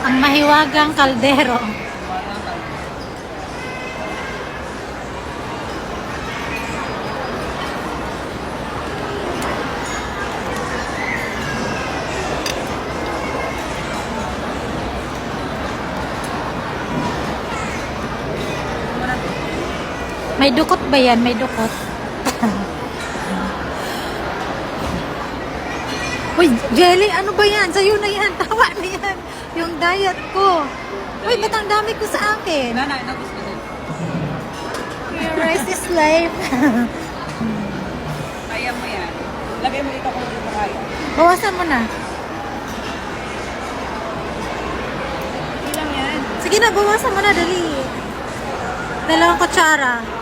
Ang mahiwagang kaldero. May dukot ba yan? May dukot. Uy, jelly, ano ba yan? Sa'yo na yan. Tawa na yan. Yung diet ko. Uy, ba't ang dami ko sa akin? Nanay, nabos ko din. Your rice is life. Kaya mo yan. Lagay mo dito kung dito kaya. Bawasan mo na. Ilang yan? Sige na, bawasan mo na. Dali. 2 kutsara.